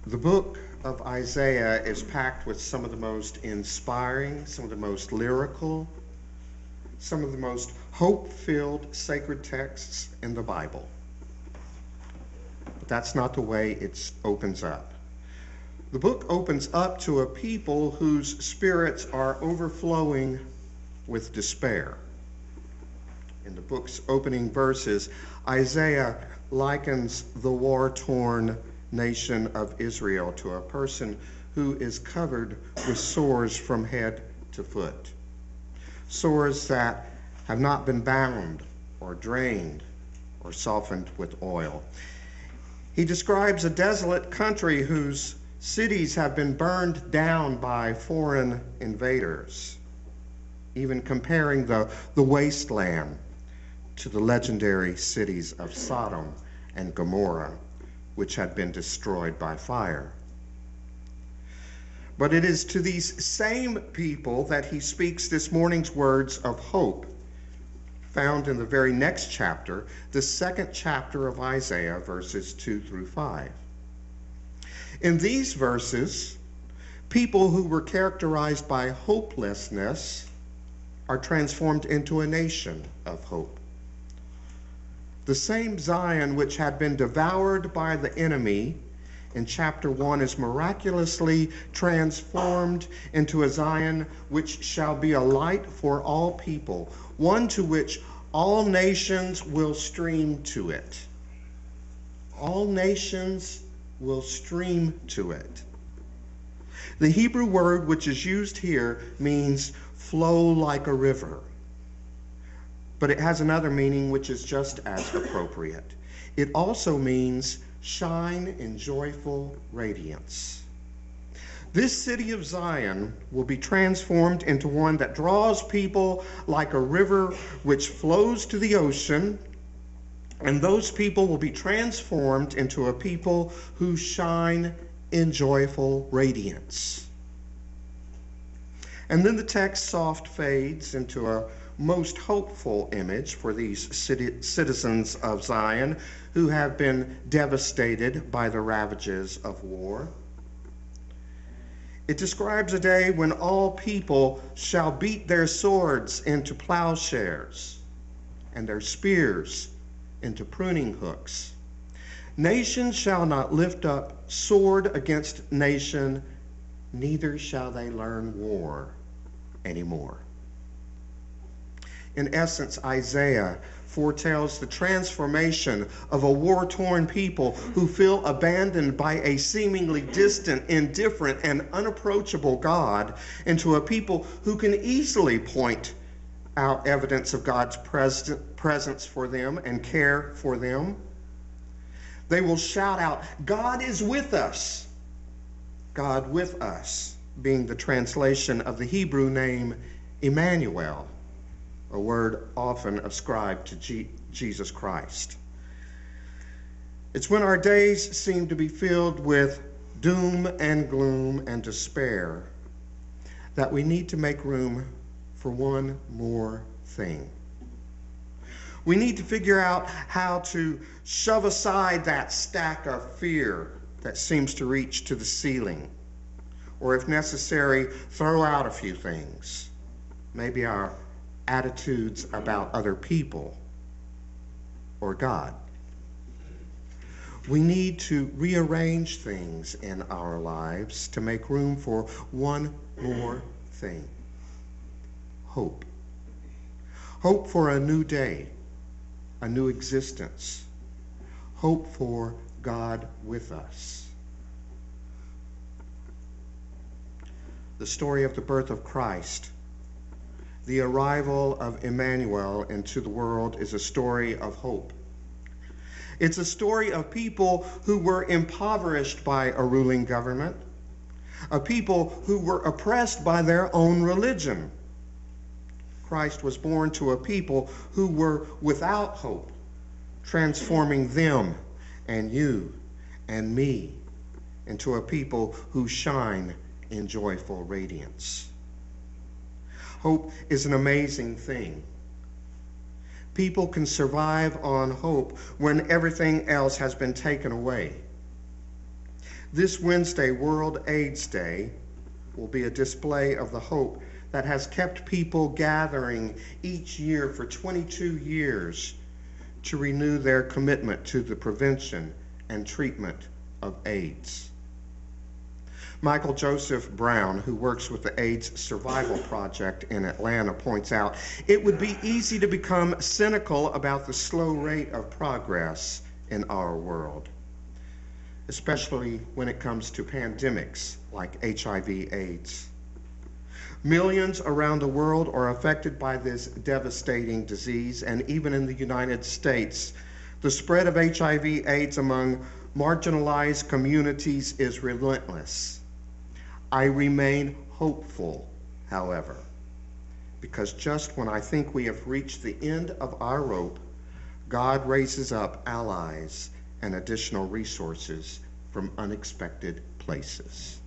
The book of Isaiah is packed with some of the most inspiring, some of the most lyrical, some of the most hope-filled sacred texts in the Bible. But that's not the way it opens up. The book opens up to a people whose spirits are overflowing with despair. In the book's opening verses, Isaiah likens the war-torn nation of Israel to a person who is covered with sores from head to foot. Sores that have not been bound or drained or softened with oil. He describes a desolate country whose cities have been burned down by foreign invaders, even comparing the wasteland to the legendary cities of Sodom and Gomorrah, which had been destroyed by fire. But it is to these same people that he speaks this morning's words of hope, found in the very next chapter, the second chapter of Isaiah, verses 2 through 5. In these verses, people who were characterized by hopelessness are transformed into a nation of hope. The same Zion which had been devoured by the enemy in chapter 1 is miraculously transformed into a Zion which shall be a light for all people, one to which all nations will stream to it. All nations will stream to it. The Hebrew word which is used here means flow like a river. But it has another meaning which is just as appropriate. It also means shine in joyful radiance. This city of Zion will be transformed into one that draws people like a river which flows to the ocean, and those people will be transformed into a people who shine in joyful radiance. And then the text soft fades into a most hopeful image for these citizens of Zion who have been devastated by the ravages of war. It describes a day when all people shall beat their swords into plowshares and their spears into pruning hooks. Nation shall not lift up sword against nation, neither shall they learn war anymore. In essence, Isaiah foretells the transformation of a war-torn people who feel abandoned by a seemingly distant, indifferent, and unapproachable God into a people who can easily point out evidence of God's presence for them and care for them. They will shout out, "God is with us." God with us being the translation of the Hebrew name Emmanuel, a word often ascribed to Jesus Christ. It's when our days seem to be filled with doom and gloom and despair that we need to make room for one more thing. We need to figure out how to shove aside that stack of fear that seems to reach to the ceiling, or if necessary, throw out a few things. Maybe our attitudes about other people or God. We need to rearrange things in our lives to make room for one more thing: hope. Hope for a new day, a new existence. Hope for God with us. The story of the birth of Christ, the arrival of Emmanuel into the world, is a story of hope. It's a story of people who were impoverished by a ruling government, a people who were oppressed by their own religion. Christ was born to a people who were without hope, transforming them and you and me into a people who shine in joyful radiance. Hope is an amazing thing. People can survive on hope when everything else has been taken away. This Wednesday, World AIDS Day, will be a display of the hope that has kept people gathering each year for 22 years to renew their commitment to the prevention and treatment of AIDS. Michael Joseph Brown, who works with the AIDS Survival Project in Atlanta, points out, it would be easy to become cynical about the slow rate of progress in our world, especially when it comes to pandemics like HIV/AIDS. Millions around the world are affected by this devastating disease, and even in the United States, the spread of HIV/AIDS among marginalized communities is relentless. I remain hopeful, however, because just when I think we have reached the end of our rope, God raises up allies and additional resources from unexpected places.